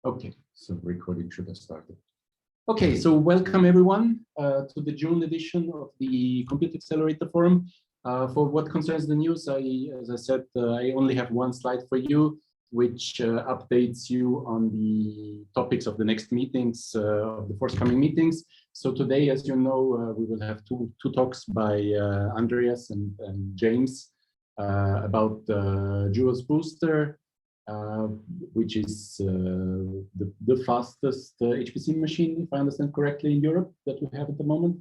Okay, so recording should have started. Okay, so welcome everyone to the June edition of the Computer Accelerator Forum. For what concerns the news, as I said, I only have one slide for you, which updates you on the topics of the next meetings, of the forthcoming meetings. So today, as you know, we will have two talks by Andreas and James about JUWELS Booster, which is the fastest HPC machine, if I understand correctly, in Europe that we have at the moment.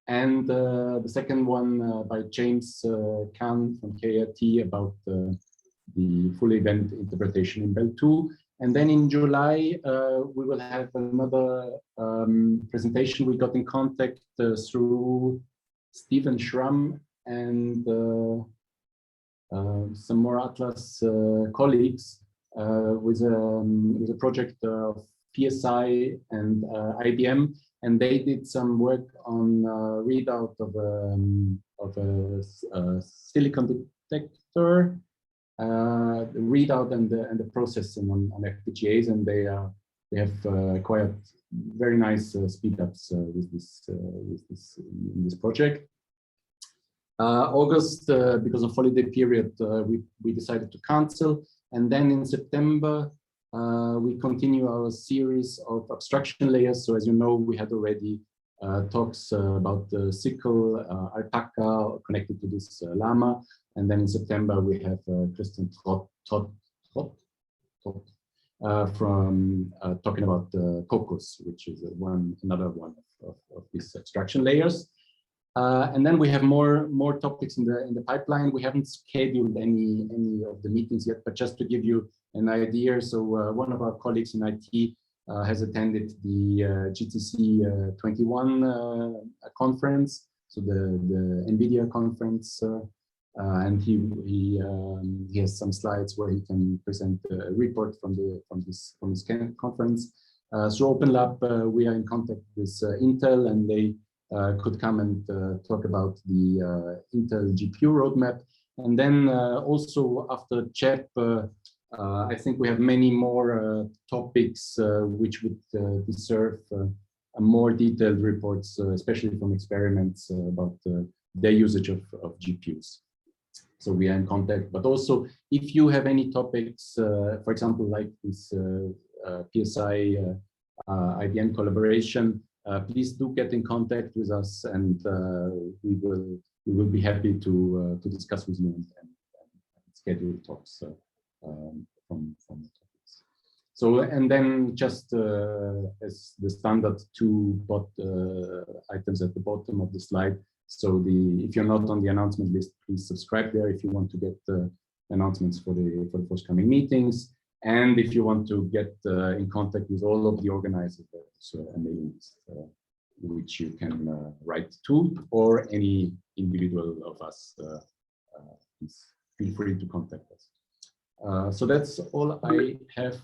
And the second one by James Kahn from KIT about the full event interpretation in Belle 2. And then in July, we will have another presentation. We got in contact through Stephen Schramm and some more Atlas colleagues with a project of PSI and IBM, and they did some work on readout of a silicon detector, the readout and the processing on FPGAs, and they have acquired very nice speed ups with this project. August, because of holiday period, we decided to cancel, and then in September we continue our series of abstraction layers. So as you know, we had already talks about the SQL, Alpaca connected to this Llama, and then in September we have Christian Todd from talking about Cocos, which is another one of these abstraction layers. And then we have more topics in the pipeline. We haven't scheduled any of the meetings yet, but just to give you an idea, so one of our colleagues in IT has attended the GTC 21 conference, so the NVIDIA conference, and he has some slides where he can present a report from this conference. Through Open Lab, we are in contact with Intel, and they could come and talk about the Intel GPU roadmap. And then also after CHEP, I think we have many more topics which would deserve more detailed reports, especially from experiments about their usage of GPUs. So we are in contact, but also if you have any topics, for example, like this PSI IBM collaboration, please do get in contact with us, and we will be happy to discuss with you and schedule talks from the topics. So, and then just as the standard two items at the bottom of the slide. So if you're not on the announcement list, please subscribe there if you want to get announcements for the forthcoming meetings. And if you want to get in contact with all of the organizers, there's a mailing list which you can write to, or any individual of us. Please feel free to contact us. So that's all I have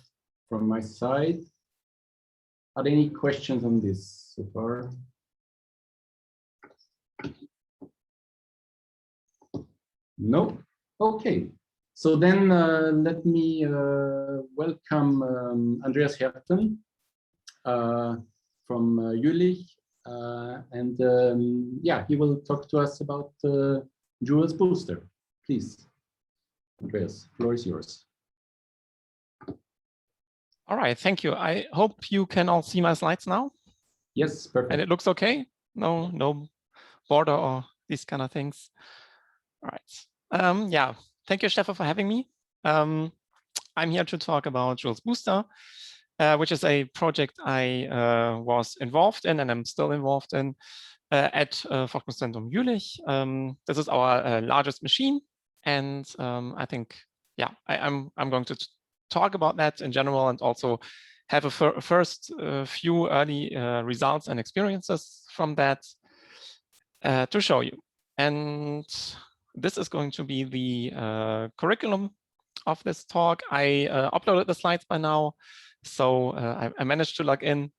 from my side. Are there any questions on this so far? No? Okay. So then let me welcome Andreas Herten from Jülich, and yeah, he will talk to us about JUWELS Booster. Please, Andreas, the floor is yours. All right, thank you. I hope you can all see my slides now. Yes, perfect. And it looks okay? No border or these kind of things. All right. Yeah. Thank you, Stefan, for having me. I'm here to talk about JUWELS Booster, which is a project I was involved in and I'm still involved in at Forschungszentrum Jülich. This is our largest machine, and I think, yeah, I'm going to talk about that in general and also have a first few early results and experiences from that to show you. And this is going to be the curriculum of this talk. I uploaded the slides by now, so I managed to log in,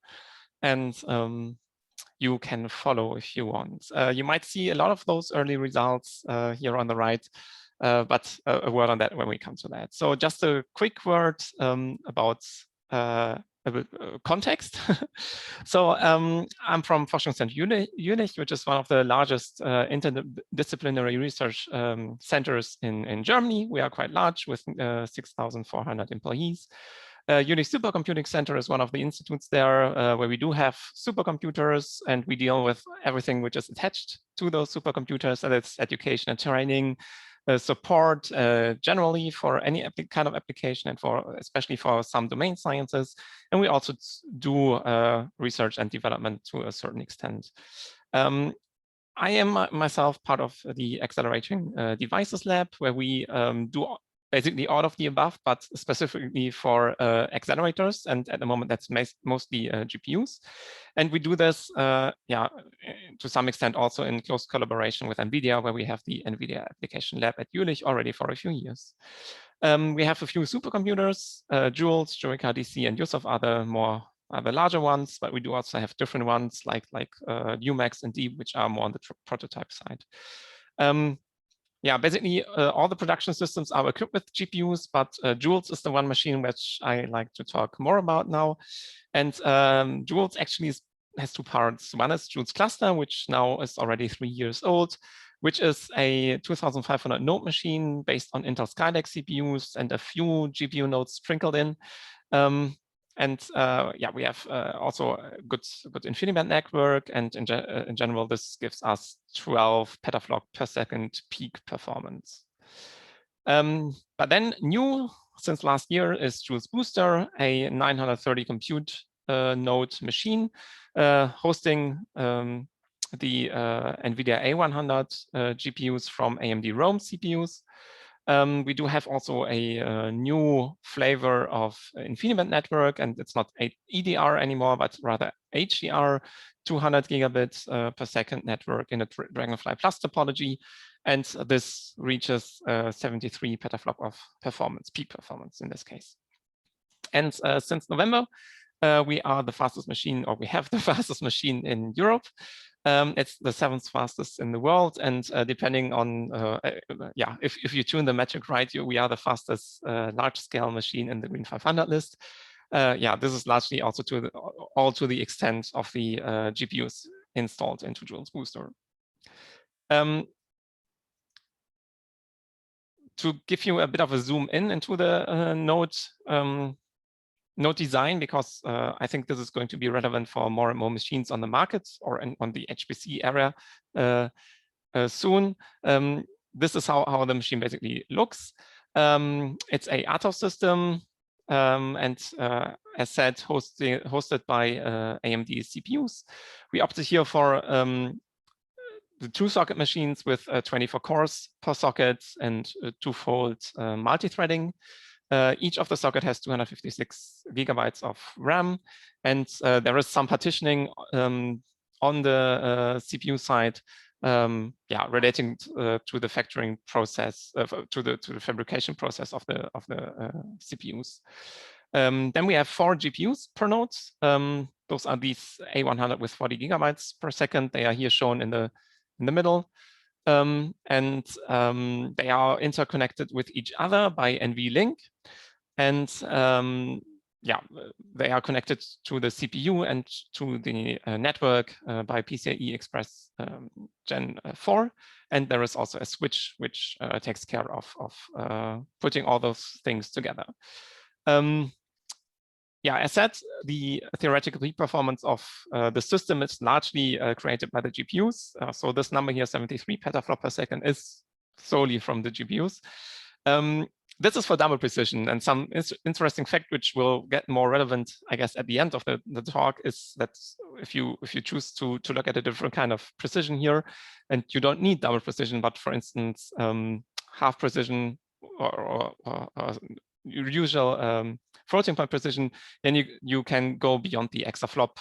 and you can follow if you want. You might see a lot of those early results here on the right, but a word on that when we come to that. So just a quick word about context. So I'm from Forschungszentrum Jülich, which is one of the largest interdisciplinary research centers in Germany. We are quite large with 6,400 employees. Jülich Supercomputing Center is one of the institutes there where we do have supercomputers, and we deal with everything which is attached to those supercomputers, and it's education and training, support generally for any kind of application, and for especially for some domain sciences. And we also do research and development to a certain extent. I am myself part of the Accelerating Devices Lab, where we do basically all of the above, but specifically for accelerators. And at the moment, that's mostly GPUs. And we do this, to some extent also in close collaboration with NVIDIA, where we have the NVIDIA Application Lab at Jülich already for a few years. We have a few supercomputers, JUWELS, Jurica DC, and use of other larger ones, but we do also have different ones like UMax and Deep, which are more on the prototype side. Basically all the production systems are equipped with GPUs, but JUWELS is the one machine which I like to talk more about now. And JUWELS actually has two parts. One is JUWELS Cluster, which now is already 3 years old, which is a 2,500 node machine based on Intel Skylake CPUs and a few GPU nodes sprinkled in. We have also a good InfiniBand network, and in general, this gives us 12 petaflop per second peak performance. But then new since last year is JUWELS Booster, a 930 compute node machine hosting the NVIDIA A100 GPUs from AMD Rome CPUs. We do have also a new flavor of InfiniBand network, and it's not EDR anymore, but rather HDR, 200 gigabits per second network in a Dragonfly Plus topology. And this reaches 73 petaflop of performance, peak performance in this case. And since November, we are the fastest machine, or we have the fastest machine in Europe. It's the 7th fastest in the world, and depending on if you tune the metric right, we are the fastest large-scale machine in the Green 500 list. This is largely also to the extent of the GPUs installed into JUWELS Booster. To give you a bit of a zoom into the node design, because I think this is going to be relevant for more and more machines on the market or on the HPC area soon. This is how the machine basically looks. It's a Atos system, and as said, hosted by AMD CPUs. We opted here for the 2-socket machines with 24 cores per socket and twofold multi-threading. Each of the socket has 256 gigabytes of RAM, and there is some partitioning on the CPU side, relating to the factoring process, to the fabrication process of the CPUs. Then we have 4 GPUs per node. Those are these A100 with 40 gigabytes per second. They are here shown in the middle. They are interconnected with each other by NVLink, and they are connected to the CPU and to the network by PCIe Express Gen 4. And there is also a switch which takes care of putting all those things together. As said, the theoretical peak performance of the system is largely created by the GPUs. So this number here, 73 petaflop per second, is solely from the GPUs. This is for double precision, and some interesting fact which will get more relevant, I guess, at the end of the talk, is that if you choose to look at a different kind of precision here, and you don't need double precision, but for instance, half precision or usual floating point precision, then you can go beyond the exaflop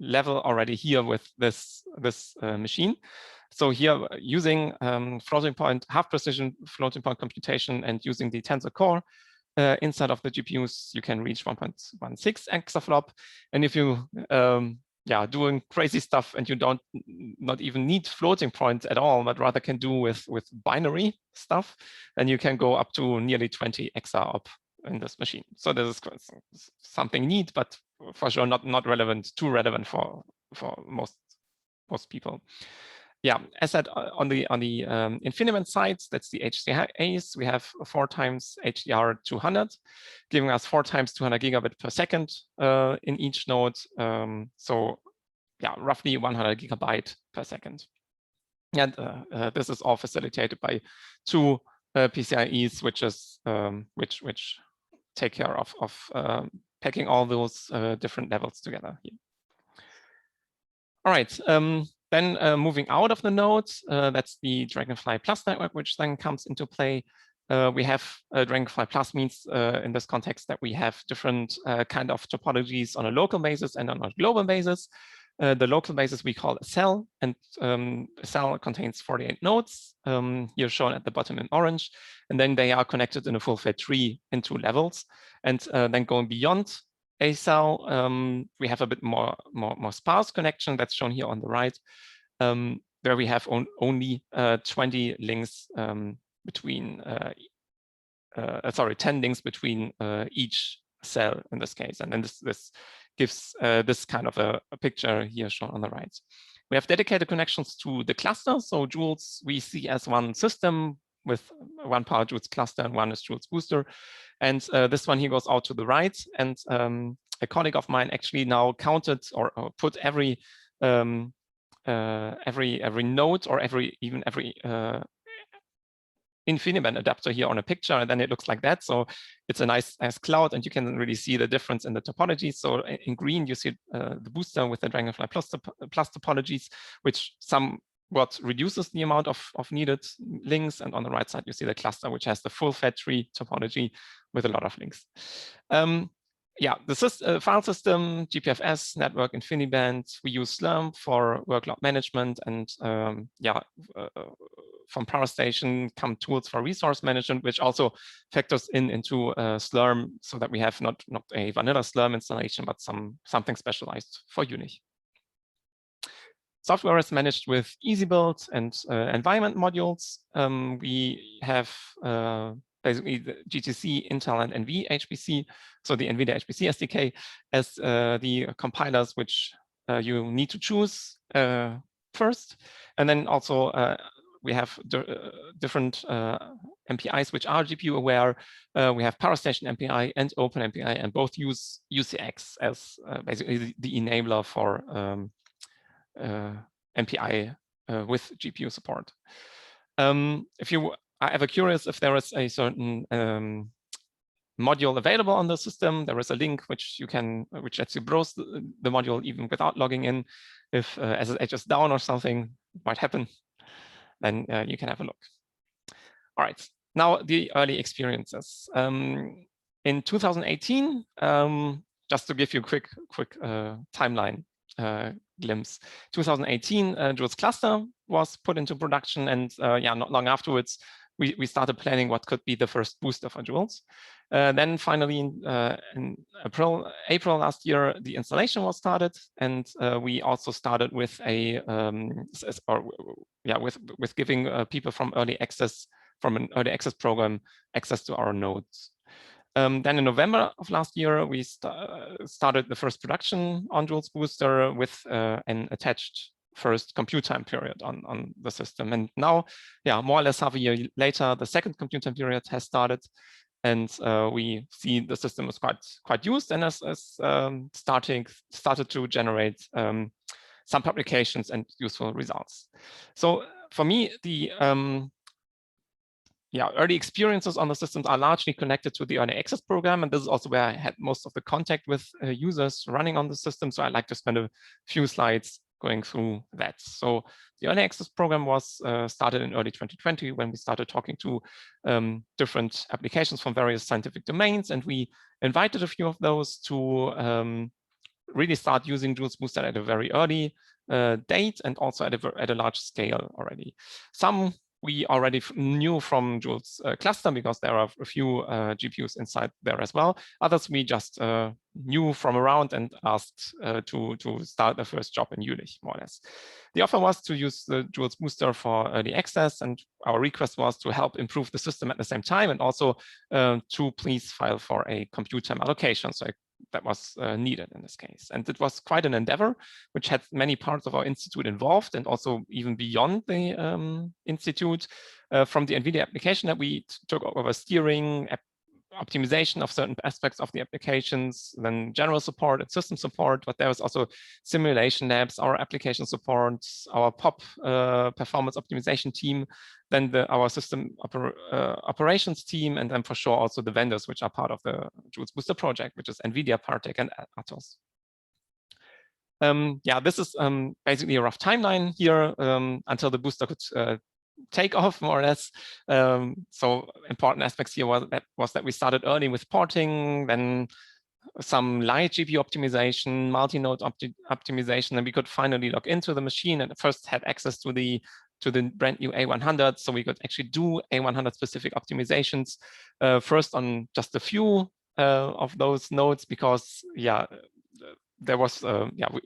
level already here with this machine. So here, using floating point, half precision floating point computation, and using the tensor core inside of the GPUs, you can reach 1.16 exaflop. And if you doing crazy stuff and you not even need floating points at all, but rather can do with binary stuff, then you can go up to nearly 20 exaop in this machine. So this is something neat, but for sure not relevant, too relevant for most people. Yeah, as said, on the Infiniment side, that's the HCAs. We have 4 times HDR 200, giving us 4 times 200 gigabit per second in each node. So yeah, roughly 100 gigabyte per second. And this is all facilitated by 2 PCIe's, which take care of packing all those different levels together here. All right. Then moving out of the node, that's the Dragonfly Plus network, which then comes into play. We have Dragonfly Plus means in this context that we have different kind of topologies on a local basis and on a global basis. The local basis we call a cell, and a cell contains 48 nodes, here shown at the bottom in orange, and then they are connected in a full-fed tree in 2 levels. And then going beyond a cell, we have a bit more sparse connection that's shown here on the right, where we have only 20 links between, 10 links between each cell in this case. And then this gives this kind of a picture here shown on the right. We have dedicated connections to the cluster. So JUWELS we see as one system with 1 power JUWELS cluster and 1 is JUWELS booster. And this one here goes out to the right. And a colleague of mine actually now counted or put every node or every Infiniment adapter here on a picture, and then it looks like that. So it's a nice cloud, and you can really see the difference in the topology. So in green, you see the booster with the Dragonfly plus topologies, which somewhat reduces the amount of needed links. And on the right side, you see the cluster, which has the full-fed tree topology with a lot of links. Yeah, the file system, GPFS, network, InfiniBand. We use Slurm for workload management, and from PowerStation come tools for resource management, which also factors into Slurm, so that we have not a vanilla Slurm installation, but something specialized for Jülich. Software is managed with EasyBuild and environment modules. We have basically the GTC, Intel, and NV HPC. So the NVIDIA HPC SDK as the compilers, which you need to choose first. And then also we have different MPIs which are GPU aware. We have PowerStation MPI and OpenMPI, and both use UCX as basically the enabler for MPI with GPU support. If you are ever curious if there is a certain module available on the system, there is a link which lets you browse the module even without logging in. If SSH is down or something might happen, then you can have a look. All right, now the early experiences. In 2018, just to give you a quick timeline glimpse, 2018, JUWELS cluster was put into production, and not long afterwards, we started planning what could be the first booster for JUWELS. Then finally, in April last year, the installation was started, and we also started with with giving people from an early access program access to our nodes. Then in November of last year, we started the first production on JUWELS booster with an attached first compute time period on the system. And now, more or less half a year later, the second compute time period has started, and we see the system is quite used and has started to generate some publications and useful results. So for me, the early experiences on the systems are largely connected to the early access program, and this is also where I had most of the contact with users running on the system. So I'd like to spend a few slides going through that. So the early access program was started in early 2020 when we started talking to different applications from various scientific domains, and we invited a few of those to really start using JUWELS Booster at a very early date, and also at a large scale already. Some we already knew from JUWELS cluster, because there are a few GPUs inside there as well. Others we just knew from around and asked to start the first job in Jülich, more or less. The offer was to use the JUWELS booster for early access, and our request was to help improve the system at the same time, and also to please file for a compute time allocation. So that was needed in this case. And it was quite an endeavor, which had many parts of our institute involved, and also even beyond the institute, from the NVIDIA application that we took over steering, optimization of certain aspects of the applications, then general support and system support, but there was also simulation labs, our application support, our POP performance optimization team, then our system operations team, and then for sure also the vendors which are part of the JUWELS Booster project, which is NVIDIA, Partech, and Atos. Yeah, this is basically a rough timeline here until the booster could take off, more or less. So important aspects here was that we started early with porting, then some light GPU optimization, multi-node optimization, and we could finally log into the machine and first had access to the brand new A100, so we could actually do A100 specific optimizations first on just a few of those nodes, because yeah, there was,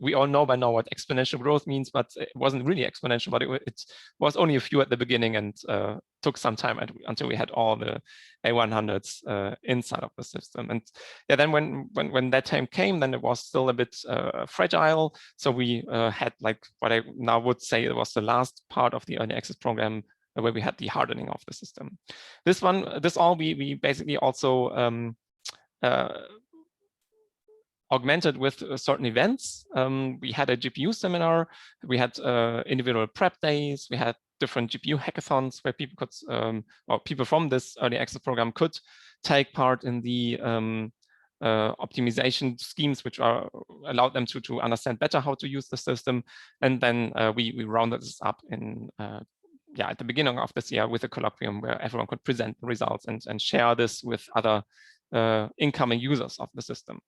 we all know by now what exponential growth means, but it wasn't really exponential, but it was only a few at the beginning, and took some time until we had all the A100s inside of the system. And yeah, then when that time came, then it was still a bit fragile. So we had, like, what I now would say it was the last part of the early access program, where we had the hardening of the system. This all we basically also augmented with certain events. We had a GPU seminar, we had individual prep days, we had different GPU hackathons where people could, or people from this early access program could take part in the optimization schemes, which allowed them to understand better how to use the system. And then we rounded this up in at the beginning of this year with a colloquium where everyone could present the results and share this with other incoming users of the system.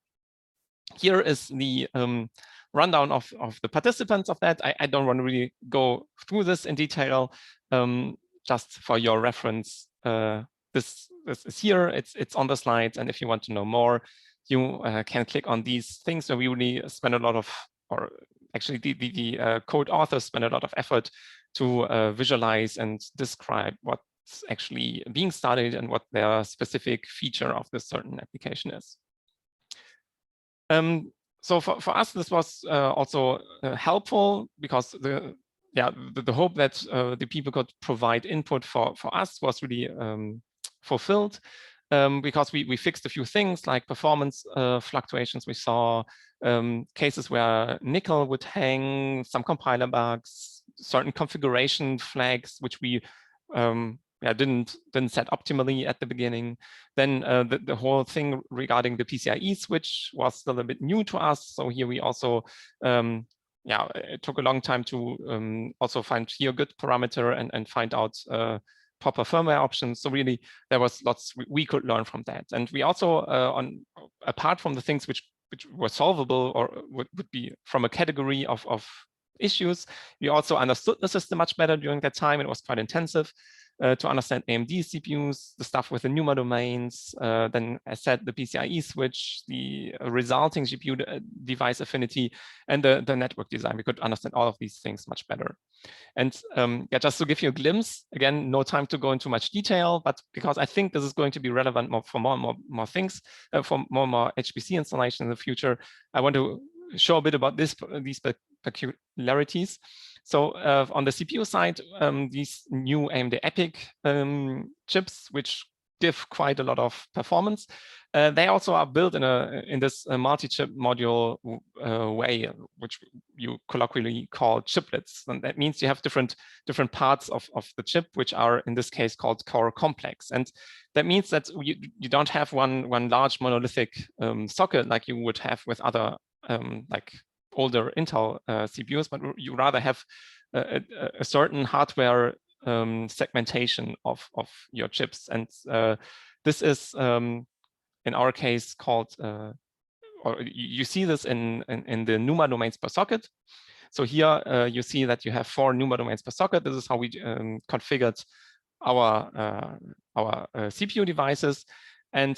Here is the rundown of the participants of that. I don't want to really go through this in detail. Just for your reference, this is here. It's on the slides, and if you want to know more, you can click on these things where we really spend a lot of, or actually the code authors spend a lot of effort to visualize and describe what's actually being studied and what their specific feature of this certain application is. So for us, this was also helpful, because the hope that the people could provide input for us was really fulfilled, because we fixed a few things like performance fluctuations. We saw cases where nickel would hang, some compiler bugs, certain configuration flags which we didn't set optimally at the beginning. Then the whole thing regarding the PCIe switch was still a bit new to us. So here we also, it took a long time to also find here a good parameter and find out proper firmware options. So really, there was lots we could learn from that. And we also, apart from the things which were solvable or would be from a category of issues, we also understood the system much better during that time. It was quite intensive to understand AMD CPUs, the stuff with the NUMA domains, then as said, the PCIe switch, the resulting GPU device affinity, and the network design. We could understand all of these things much better. And just to give you a glimpse, again, no time to go into much detail, but because I think this is going to be relevant for more and more things, for more and more HPC installation in the future, I want to show a bit about these peculiarities. So on the CPU side, these new AMD EPYC chips, which give quite a lot of performance, they also are built in this multi-chip module way, which you colloquially call chiplets. And that means you have different parts of the chip, which are in this case called core complex. And that means that you don't have one large monolithic socket like you would have with other like older Intel CPUs, but you rather have a certain hardware segmentation of your chips. And this is, in our case, called, or you see this in the NUMA domains per socket. So here you see that you have 4 NUMA domains per socket. This is how we configured our CPU devices. And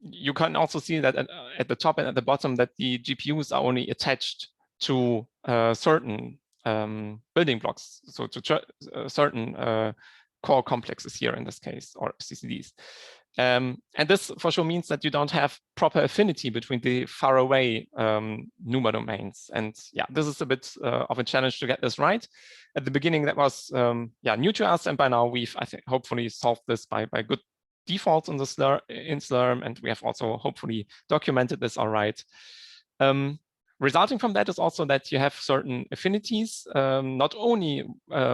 you can also see that at the top and at the bottom that the GPUs are only attached to certain building blocks, so to certain core complexes here in this case, or CCDs. And this for sure means that you don't have proper affinity between the far away NUMA domains. And yeah, this is a bit of a challenge to get this right. At the beginning, that was new to us, and by now we've, I think, hopefully solved this by good defaults in the Slurm, and we have also hopefully documented this all right. Resulting from that is also that you have certain affinities, not only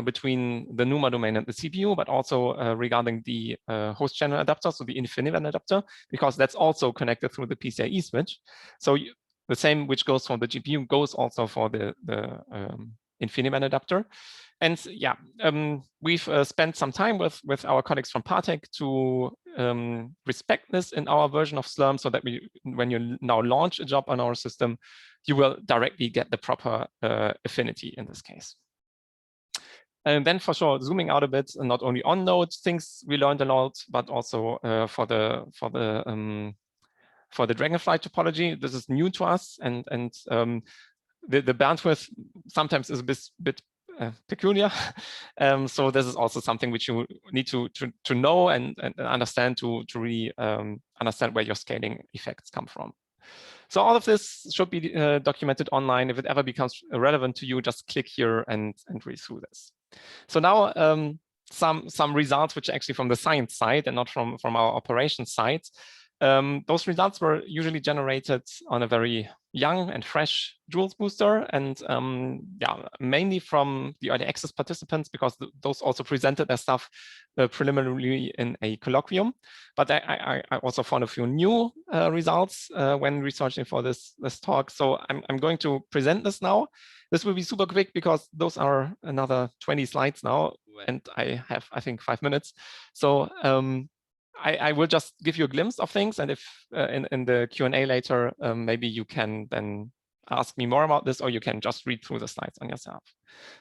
between the NUMA domain and the CPU, but also regarding the host channel adapter, so the InfiniBand adapter, because that's also connected through the PCIe switch. So the same which goes for the GPU goes also for the InfiniBand adapter. And yeah, we've spent some time with our colleagues from Partec to respect this in our version of Slurm, so that when you now launch a job on our system, you will directly get the proper affinity in this case. And then for sure, zooming out a bit, and not only on node things we learned a lot, but also for the Dragonfly topology. This is new to us, and the bandwidth sometimes is a bit peculiar. So this is also something which you need to know and understand to really understand where your scaling effects come from. So all of this should be documented online. If it ever becomes relevant to you, just click here and read through this. So now some results which are actually from the science side and not from our operations side. Those results were usually generated on a very young and fresh JUWELS booster, and mainly from the early access participants, because those also presented their stuff preliminarily in a colloquium. But I also found a few new results when researching for this talk. So I'm going to present this now. This will be super quick because those are another 20 slides now, and I have, I think, 5 minutes. So I will just give you a glimpse of things, and if in the Q&A later, maybe you can then ask me more about this, or you can just read through the slides on yourself.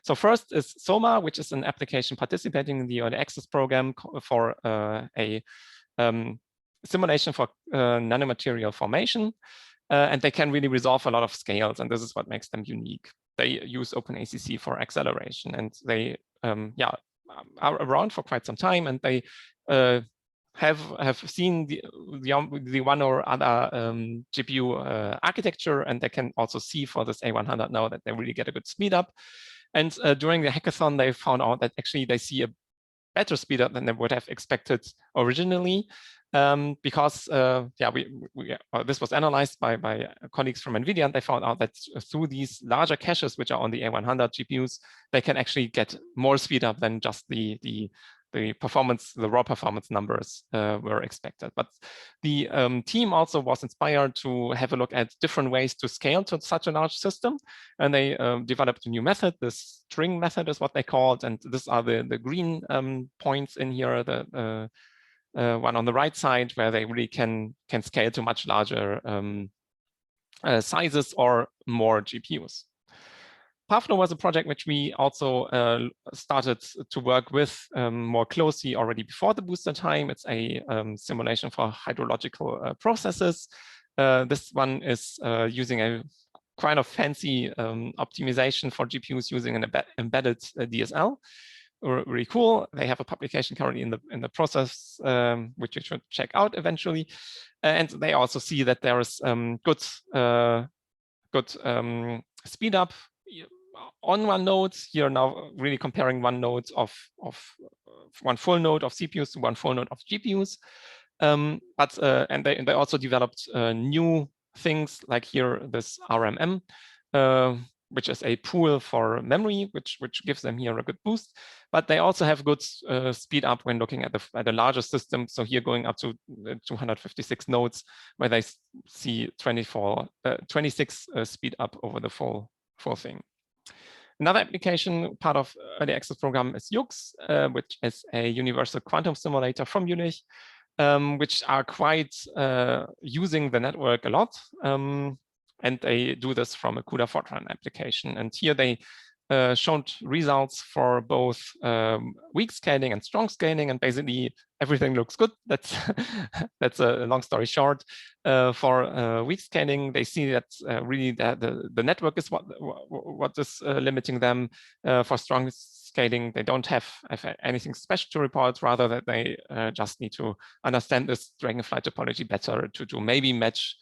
So first is Soma, which is an application participating in the early access program for a simulation for nanomaterial formation, and they can really resolve a lot of scales, and this is what makes them unique. They use OpenACC for acceleration, and they are around for quite some time, and they have seen the one or other GPU architecture, and they can also see for this A100 now that they really get a good speed up. And during the hackathon, they found out that actually they see a better speed up than they would have expected originally, because this was analyzed by colleagues from NVIDIA, and they found out that through these larger caches, which are on the A100 GPUs, they can actually get more speed up than just the performance, the raw performance numbers were expected. But the team also was inspired to have a look at different ways to scale to such a large system. And they developed a new method. The string method is what they called. And these are the green points in here, the one on the right side, where they really can scale to much larger sizes or more GPUs. Pavlo was a project which we also started to work with more closely already before the booster time. It's a simulation for hydrological processes. This one is using a kind of fancy optimization for GPUs using an embedded DSL. Really cool. They have a publication currently in the process, which you should check out eventually. And they also see that there is good speed up on one node. Here now really comparing one node of one full node of CPUs to one full node of GPUs. And they also developed new things like here this RMM, which is a pool for memory, which gives them here a good boost. But they also have good speed up when looking at the larger system. So here going up to 256 nodes, where they see 26 speed up over the full thing. Another application part of early access program is JUWELS, which is a universal quantum simulator from Jülich, which are quite using the network a lot. and they do this from a CUDA Fortran application. And here they showed results for both weak scaling and strong scaling, and basically everything looks good. That's that's a long story short. For weak scaling, they see that really the network is what is limiting them. For strong scaling, they don't have anything special to report, rather that they just need to understand this Dragonfly topology better to maybe match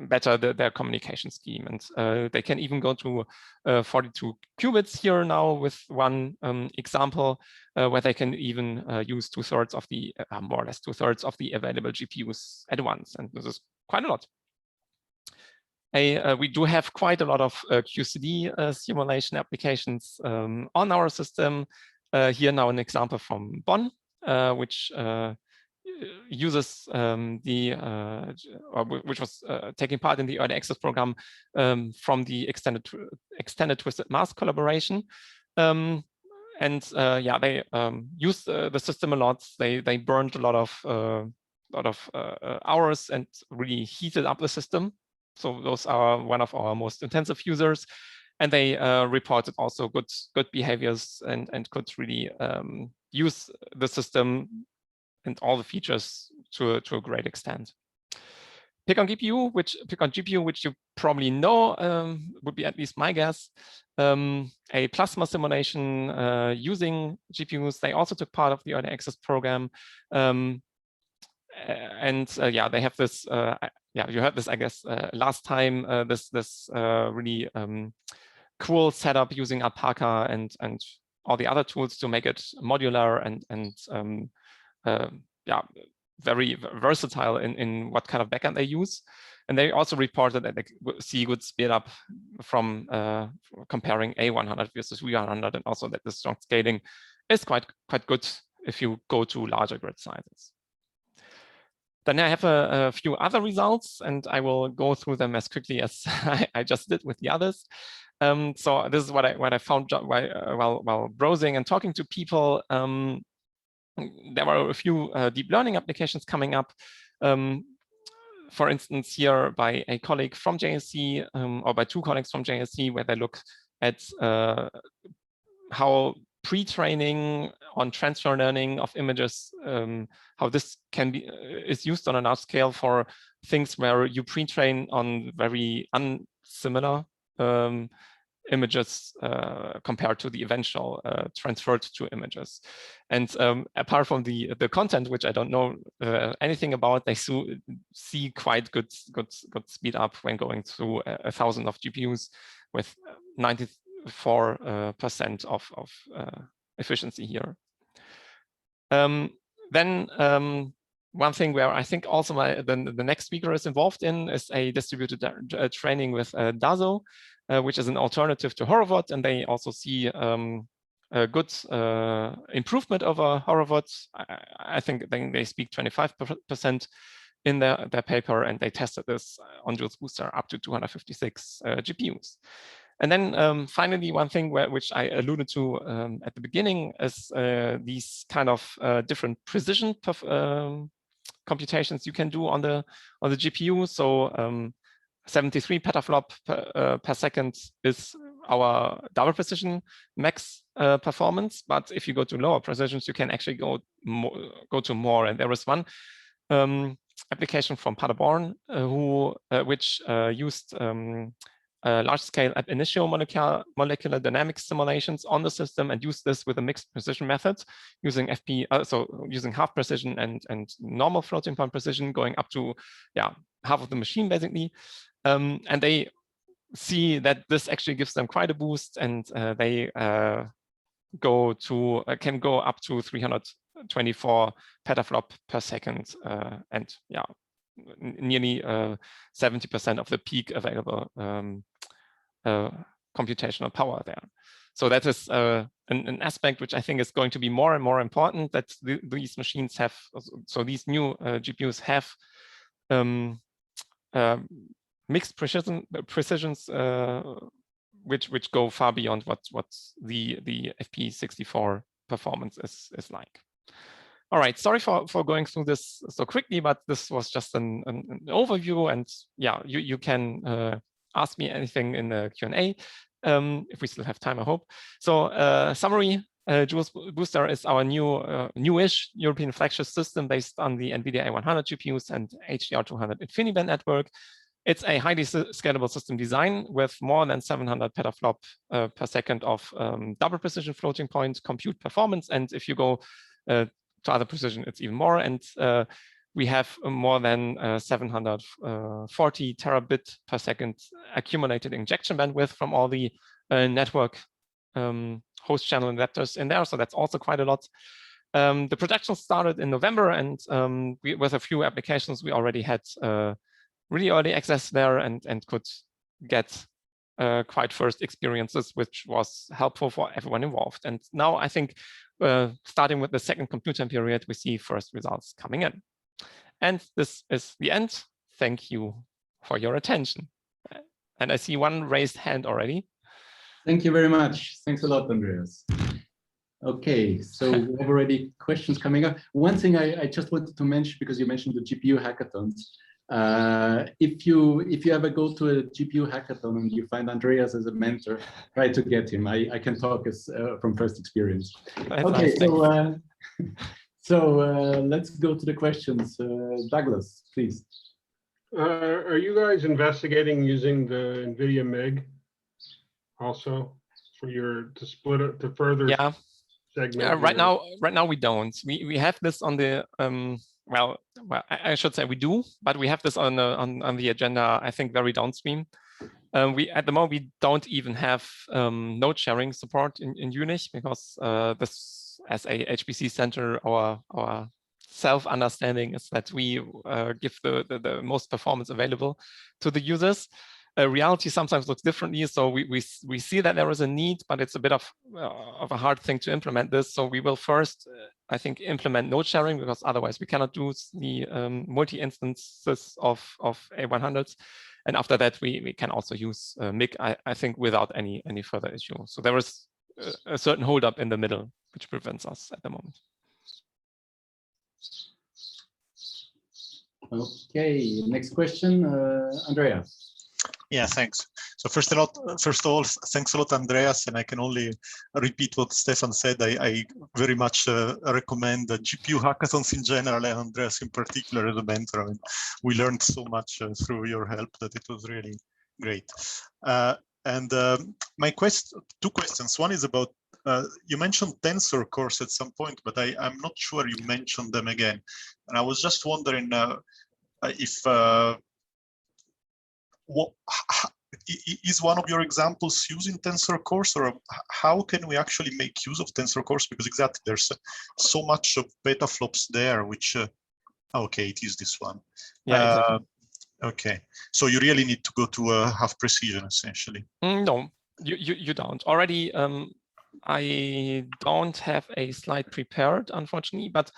better their communication scheme. And they can even go to 42 qubits here now with one example where they can even use 2/3 of the, more or less 2/3 of the available GPUs at once. And this is quite a lot. We do have quite a lot of QCD simulation applications on our system. Here now an example from Bonn, which uses which was taking part in the early access program from the extended twisted mask collaboration. And yeah, they used the system a lot. They burned a lot of hours and really heated up the system. So those are one of our most intensive users, and they reported also good behaviors and could really use the system and all the features to a great extent. Pick on GPU, which you probably know, would be at least my guess. A plasma simulation using GPUs. They also took part of the early access program. Yeah, they have this. Yeah, you heard this, I guess, last time. This really cool setup using Alpaca and all the other tools to make it modular and yeah, very versatile in what kind of backend they use. And they also reported that they see good speed up from comparing A100 versus V100, and also that the strong scaling is quite good if you go to larger grid sizes. Then I have a few other results, and I will go through them as quickly as I just did with the others. So this is what I found while browsing and talking to people. There were a few deep learning applications coming up. For instance, here by a colleague from JSC, or by two colleagues from JSC, where they look at how pre-training on transfer learning of images, how this can be is used on a large scale for things where you pre-train on very unsimilar images compared to the eventual transferred to images. And apart from the content, which I don't know anything about, they see quite good speed up when going through 1,000 of GPUs with 94% of efficiency here. Then one thing where I think also the next speaker is involved in is a distributed training with Dazo, which is an alternative to Horovod, and they also see a good improvement over Horovod. I think they speak 25% in their paper, and they tested this on JUWELS Booster up to 256 GPUs. And then finally, one thing which I alluded to at the beginning is these kind of different precision computations you can do on the GPU. So 73 petaflop per second is our double precision max performance. But if you go to lower precisions, you can actually go to more. And there was one application from Paderborn which used large-scale ab initio molecular dynamics simulations on the system and used this with a mixed precision method using so using half precision and normal floating point precision, going up to half of the machine basically. And they see that this actually gives them quite a boost, and they can go up to 324 petaflop per second, and nearly 70% of the peak available computational power there. So that is an aspect which I think is going to be more and more important, that these machines have, so these new GPUs have mixed precisions which go far beyond what the FP64 performance is like. All right, sorry for going through this so quickly, but this was just an overview, and yeah, you can ask me anything in the Q&A if we still have time, I hope. So summary, JUWELS Booster is our newish European flagship system based on the NVIDIA A100 GPUs and HDR200 InfiniBand network. It's a highly scalable system design with more than 700 petaflop per second of double precision floating point compute performance. And if you go to other precision, it's even more. And we have more than 740 terabit per second accumulated injection bandwidth from all the network host channel adapters in there. So that's also quite a lot. The production started in November, and with a few applications, we already had really early access there and could get quite first experiences, which was helpful for everyone involved. And now I think starting with the second compute time period, we see first results coming in. And this is the end. Thank you for your attention. And I see one raised hand already. Thank you very much. Thanks a lot, Andreas. Okay, so we have already questions coming up. One thing I just wanted to mention, because you mentioned the GPU hackathons. If you ever go to a GPU hackathon and you find Andreas as a mentor, try to get him. I can talk from first experience. Okay, so let's go to the questions. Douglas, please. Are you guys investigating using the NVIDIA MIG also for to split it to further segment? Yeah, right now we don't. We have this on the well, I should say we do, but we have this on the agenda, I think, very downstream. At the moment, we don't even have node sharing support in Jülich, because this, as a HPC center, our self-understanding is that we give the most performance available to the users. Reality sometimes looks differently, so we see that there is a need, but it's a bit of a hard thing to implement this. So we will first, I think, implement node sharing, because otherwise we cannot do the multi-instances of A100s. And after that, we can also use MIG, I think, without any further issue. So there is a certain holdup in the middle, which prevents us at the moment. Okay, next question, Andrea. Yeah, thanks. So first of all, thanks a lot, Andreas, and I can only repeat what Stefan said. I very much recommend the GPU hackathons in general, and Andreas in particular as a mentor. I mean, we learned so much through your help that it was really great. My two questions. One is about, you mentioned tensor cores at some point, but I'm not sure you mentioned them again. And I was just wondering if is one of your examples using tensor cores, or how can we actually make use of tensor cores? Because exactly, there's so much of petaflops there, which okay, it is this one. Yeah, exactly. Okay, so you really need to go to half precision, essentially. No, you don't. Already, I don't have a slide prepared, unfortunately, but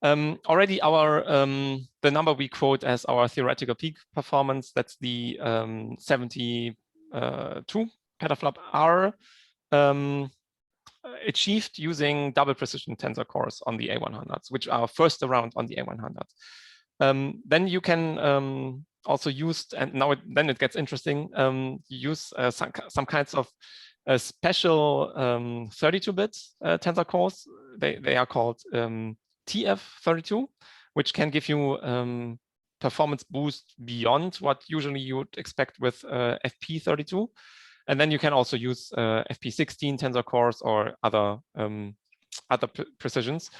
already our the number we quote as our theoretical peak performance, that's the 72 petaflop, are achieved using double precision tensor cores on the A100s, which are first around on the A100s. Then you can also use, and now then it gets interesting, use some kinds of special 32-bit tensor cores. They are called TF32, which can give you performance boost beyond what usually you would expect with FP32. And then you can also use FP16 tensor cores or other precisions.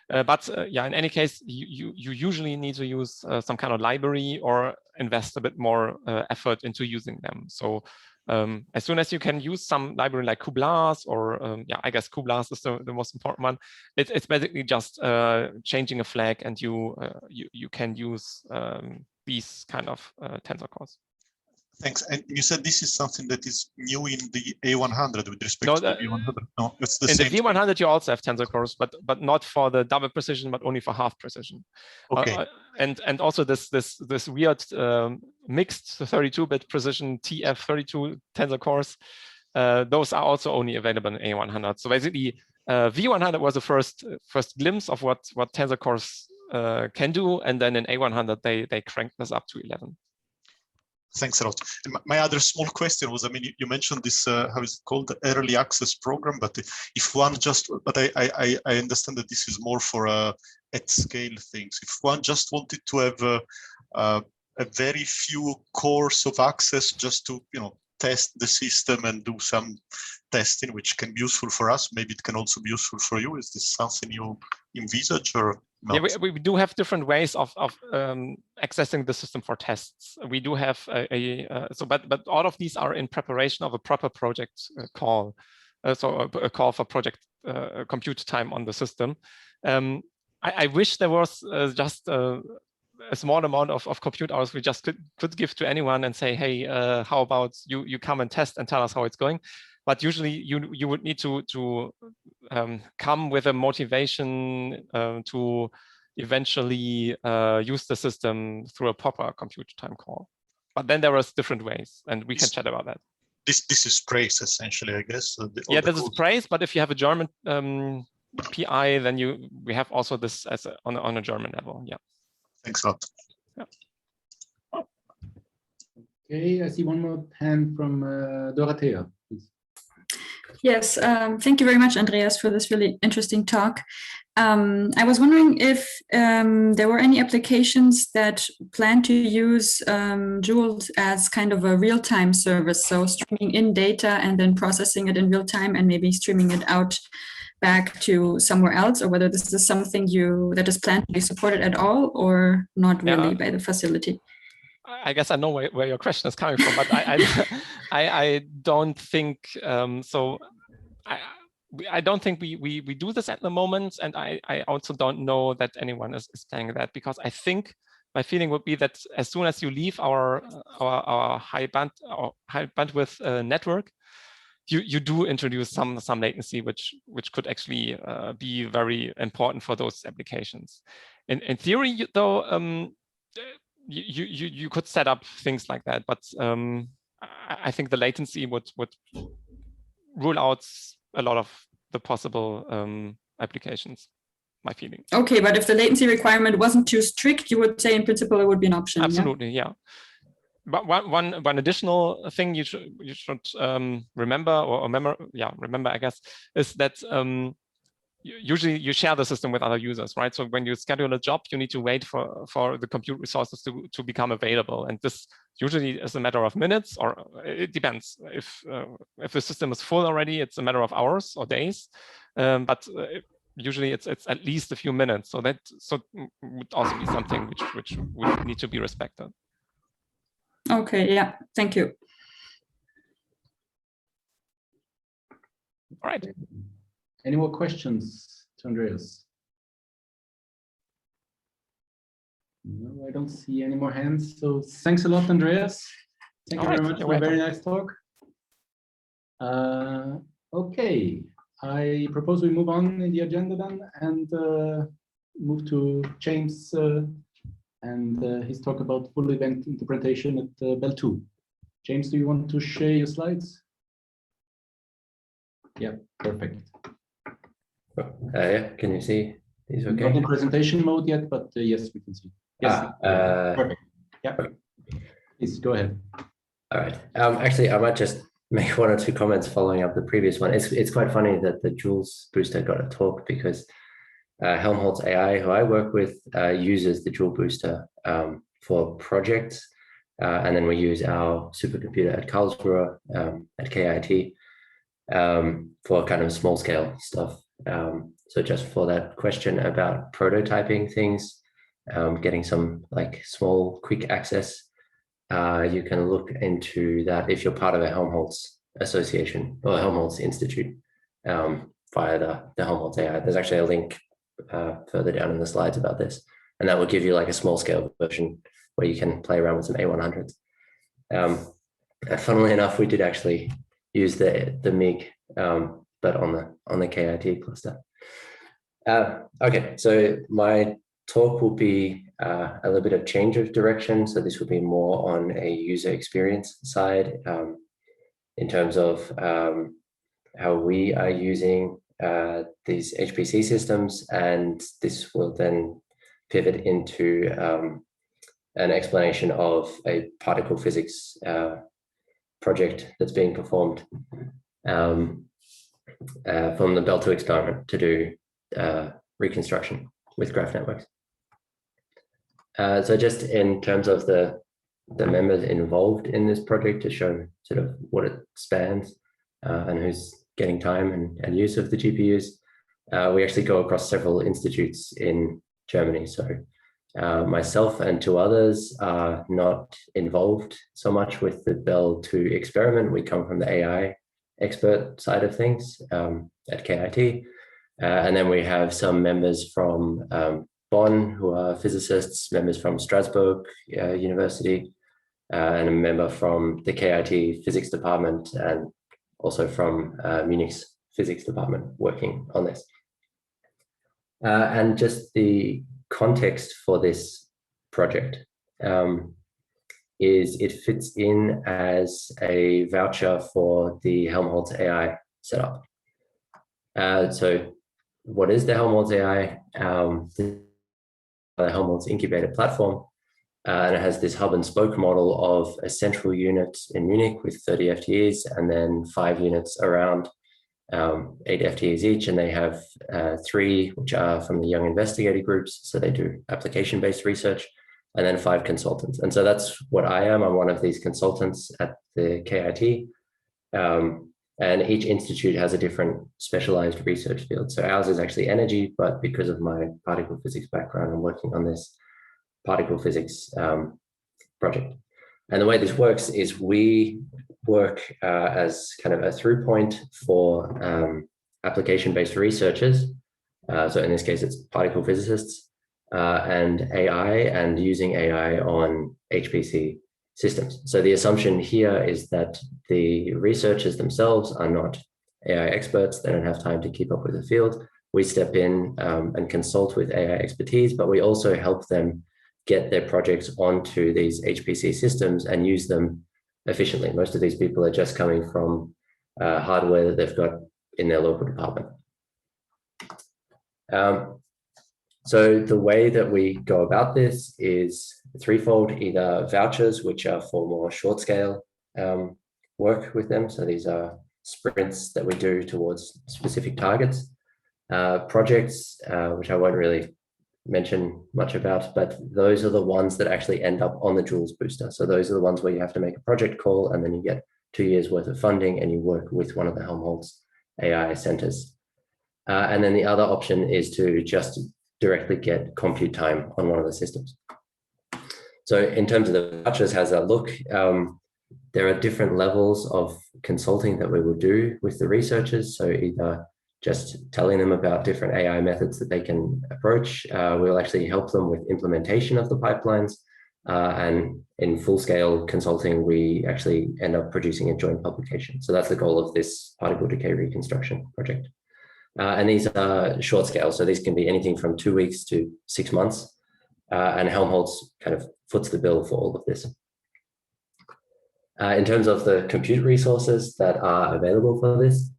Yeah, in any case, you usually need to use some kind of library or invest a bit more effort into using them. So as soon as you can use some library like cuBLAS, or yeah, I guess cuBLAS is the most important one. It's basically just changing a flag, and you can use these kind of tensor cores. Thanks. And you said this is something that is new in the A100 with respect to the V100. No, it's the same. In the V100, you also have tensor cores, but not for the double precision, but only for half precision. Okay. And also this weird mixed 32-bit precision TF32 tensor cores. Those are also only available in A100. So basically, V100 was the first glimpse of what tensor cores can do, and then in A100 they cranked this up to 11. Thanks a lot. And my other small question was, I mean, you mentioned this, how is it called, the early access program, but if one just, but I understand that this is more for at scale things. If one just wanted to have a very few cores of access just to, you know, test the system and do some testing, which can be useful for us, maybe it can also be useful for you. Is this something you envisage or not? Yeah, we do have different ways of accessing the system for tests. We do have but all of these are in preparation of a proper project call. So a call for project compute time on the system. I wish there was just a small amount of compute hours we just could give to anyone and say, hey, how about you come and test and tell us how it's going. But usually you would need to come with a motivation to eventually use the system through a proper compute time call. But then there are different ways, and we can chat about that. This is praise, essentially, I guess. Yeah, this is praise, but if you have a German PI, then we have also this as on a German level. Yeah. Thanks a lot. Yeah. Okay, I see one more hand from Dorothea, please. Yes, thank you very much, Andreas, for this really interesting talk. I was wondering if there were any applications that plan to use JUWELS as kind of a real-time service, so streaming in data and then processing it in real time and maybe streaming it out back to somewhere else, or whether this is something that is planned to be supported at all or not really by the facility. I guess I know where your question is coming from, but I don't think so. I don't think we do this at the moment, and I also don't know that anyone is planning that, because I think my feeling would be that as soon as you leave our high bandwidth network, you do introduce some latency, which could actually be very important for those applications. In theory, though, you could set up things like that, but I think the latency would rule out a lot of the possible applications. My feeling. Okay, but if the latency requirement wasn't too strict, you would say in principle it would be an option. Absolutely, yeah. But one additional thing you should remember, remember, I guess, is that usually you share the system with other users, right? So when you schedule a job, you need to wait for the compute resources to become available, and this usually is a matter of minutes, or it depends. If the system is full already, it's a matter of hours or days, but usually it's at least a few minutes. So that would also be something which would need to be respected. Okay, yeah, thank you. All right. Any more questions to Andreas? No, I don't see any more hands. So thanks a lot, Andreas. Thank you very much for a very nice talk. Okay, I propose we move on in the agenda then and move to James and his talk about full event interpretation at Belle 2. James, do you want to share your slides? Yeah, perfect. Yeah, can you see these okay? Not in presentation mode yet, but yes, we can see. Yes, perfect. Yeah, please go ahead. All right. Actually, I might just make one or two comments following up the previous one. It's quite funny that the JUWELS booster got a talk, because Helmholtz AI, who I work with, uses the JUWEL booster for projects, and then we use our supercomputer at Karlsruhe at KIT for kind of small scale stuff. So just for that question about prototyping things, getting some like small quick access, you can look into that if you're part of a Helmholtz association or Helmholtz Institute via the Helmholtz AI. There's actually a link further down in the slides about this, and that will give you like a small scale version where you can play around with some A100s. Funnily enough, we did actually use the MIG, but on the KIT cluster. Okay, so my talk will be a little bit of change of direction. So this will be more on a user experience side, in terms of how we are using these HPC systems, and this will then pivot into an explanation of a particle physics project that's being performed from the Belle 2 experiment to do reconstruction with graph networks. So just in terms of the members involved in this project, to show sort of what it spans and who's getting time and use of the GPUs, we actually go across several institutes in Germany. So myself and 2 others are not involved so much with the Belle 2 experiment. We come from the AI expert side of things at KIT. And then we have some members from Bonn who are physicists, members from Strasbourg University, and a member from the KIT physics department, and also from Munich's physics department working on this. And just the context for this project is it fits in as a voucher for the Helmholtz AI setup. So what is the Helmholtz AI? The Helmholtz incubator platform, and it has this hub and spoke model of a central unit in Munich with 30 FTEs, and then 5 units around, 8 FTEs each, and they have 3 which are from the young investigator groups, so they do application-based research, and then 5 consultants. And so that's what I am. I'm one of these consultants at the KIT. And each institute has a different specialized research field. So ours is actually energy, but because of my particle physics background, I'm working on this particle physics project. And the way this works is we work as kind of a through point for application-based researchers. So in this case, it's particle physicists and AI, and using AI on HPC systems. So the assumption here is that the researchers themselves are not AI experts. They don't have time to keep up with the field. We step in and consult with AI expertise, but we also help them get their projects onto these HPC systems and use them efficiently. Most of these people are just coming from hardware that they've got in their local department. So the way that we go about this is threefold: either vouchers, which are for more short scale work with them. So these are sprints that we do towards specific targets. Projects, which I won't really mention much about, but those are the ones that actually end up on the JUWELS booster. So those are the ones where you have to make a project call, and then you get 2 years worth of funding and you work with one of the Helmholtz AI centers. And then the other option is to just directly get compute time on one of the systems. So in terms of the vouchers, how's that look? There are different levels of consulting that we will do with the researchers. So either just telling them about different AI methods that they can approach. We'll actually help them with implementation of the pipelines. And in full-scale consulting, we actually end up producing a joint publication. So that's the goal of this particle decay reconstruction project. And these are short scale. So these can be anything from 2 weeks to 6 months. And Helmholtz kind of foots the bill for all of this. In terms of the compute resources that are available for this,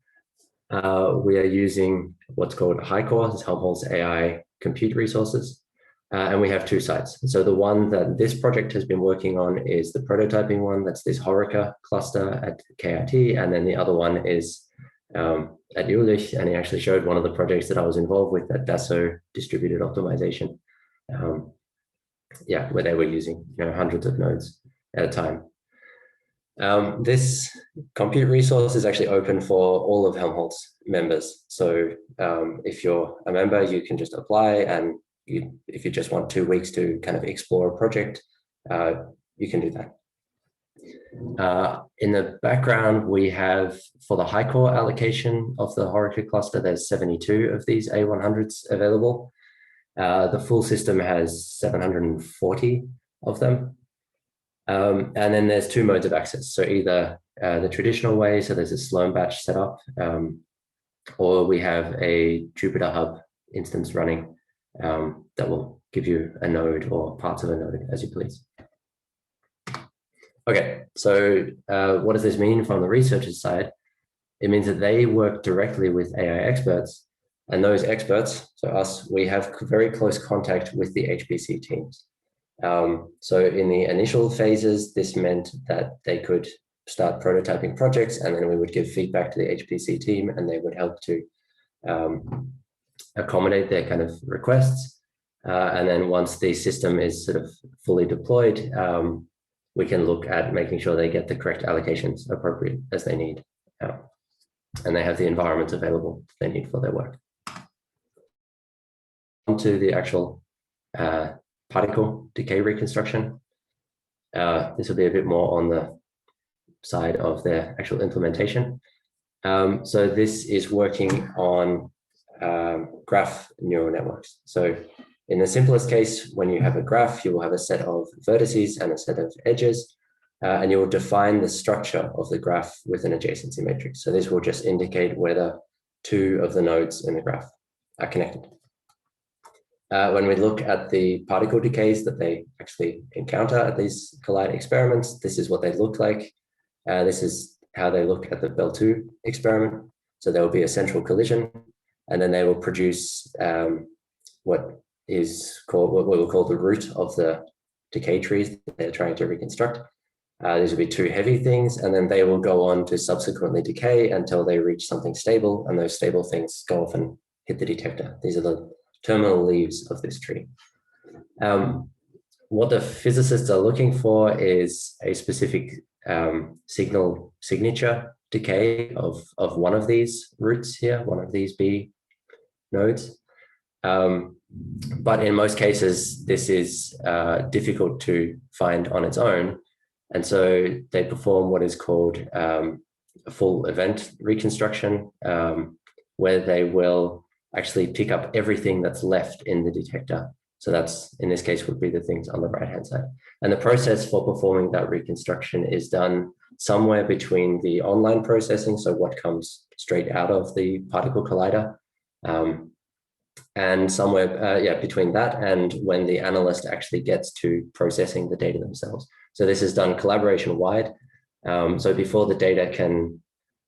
we are using what's called HiCore, it's Helmholtz AI compute resources. And we have 2 sites. So the one that this project has been working on is the prototyping one. That's this HORICA cluster at KIT. And then the other one is at Jülich. And he actually showed one of the projects that I was involved with, that DASO distributed optimization. Where they were using hundreds of nodes at a time. This compute resource is actually open for all of Helmholtz members. So if you're a member, you can just apply, and if you just want 2 weeks to kind of explore a project, you can do that. In the background, we have, for the HiCore allocation of the HORICA cluster, there's 72 of these A100s available. The full system has 740 of them. And then there's 2 modes of access. So either the traditional way, so there's a Sloan batch setup, or we have a Jupyter Hub instance running that will give you a node or parts of a node as you please. Okay, so what does this mean from the researcher's side? it means that they work directly with AI experts, and those experts, so us, we have very close contact with the HPC teams. So in the initial phases, this meant that they could start prototyping projects, and then we would give feedback to the HPC team, and they would help to accommodate their kind of requests. And then once the system is sort of fully deployed, we can look at making sure they get the correct allocations appropriate as they need. And they have the environments available they need for their work. Onto the actual particle decay reconstruction. This will be a bit more on the side of their actual implementation. So this is working on graph neural networks. So in the simplest case, when you have a graph, you will have a set of vertices and a set of edges, and you will define the structure of the graph with an adjacency matrix. So this will just indicate whether two of the nodes in the graph are connected. When we look at the particle decays that they actually encounter at these collide experiments, this is what they look like. This is how they look at the Belle 2 experiment. So there will be a central collision, and then they will produce what we'll call the root of the decay trees that they're trying to reconstruct. These will be two heavy things, and then they will go on to subsequently decay until they reach something stable, and those stable things go off and hit the detector. These are the terminal leaves of this tree. What the physicists are looking for is a specific signal signature decay of one of these roots here, one of these B nodes. But in most cases, this is difficult to find on its own. And so they perform what is called a full event reconstruction, where they will actually pick up everything that's left in the detector. So that's, in this case, would be the things on the right-hand side. And the process for performing that reconstruction is done somewhere between the online processing, so what comes straight out of the particle collider, and somewhere between that and when the analyst actually gets to processing the data themselves. So this is done collaboration-wide. So before the data can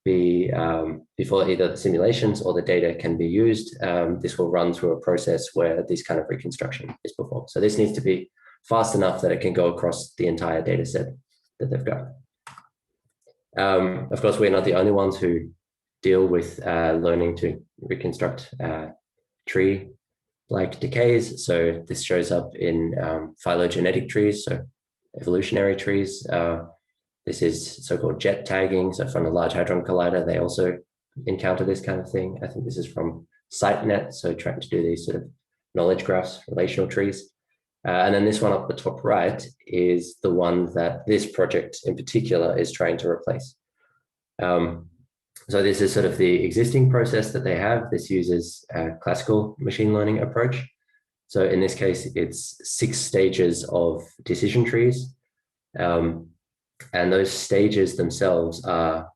be, before either the simulations or the data can be used, this will run through a process where this kind of reconstruction is performed. So this needs to be fast enough that it can go across the entire data set that they've got. Of course, we're not the only ones who deal with learning to reconstruct tree-like decays. So this shows up in phylogenetic trees, so evolutionary trees. This is so-called jet tagging. So from the Large Hadron Collider, they also encounter this kind of thing. I think this is from SiteNet, so trying to do these sort of knowledge graphs, relational trees. And then this one up the top right is the one that this project in particular is trying to replace. So this is sort of the existing process that they have. This uses a classical machine learning approach. So in this case, it's 6 stages of decision trees. And those stages themselves are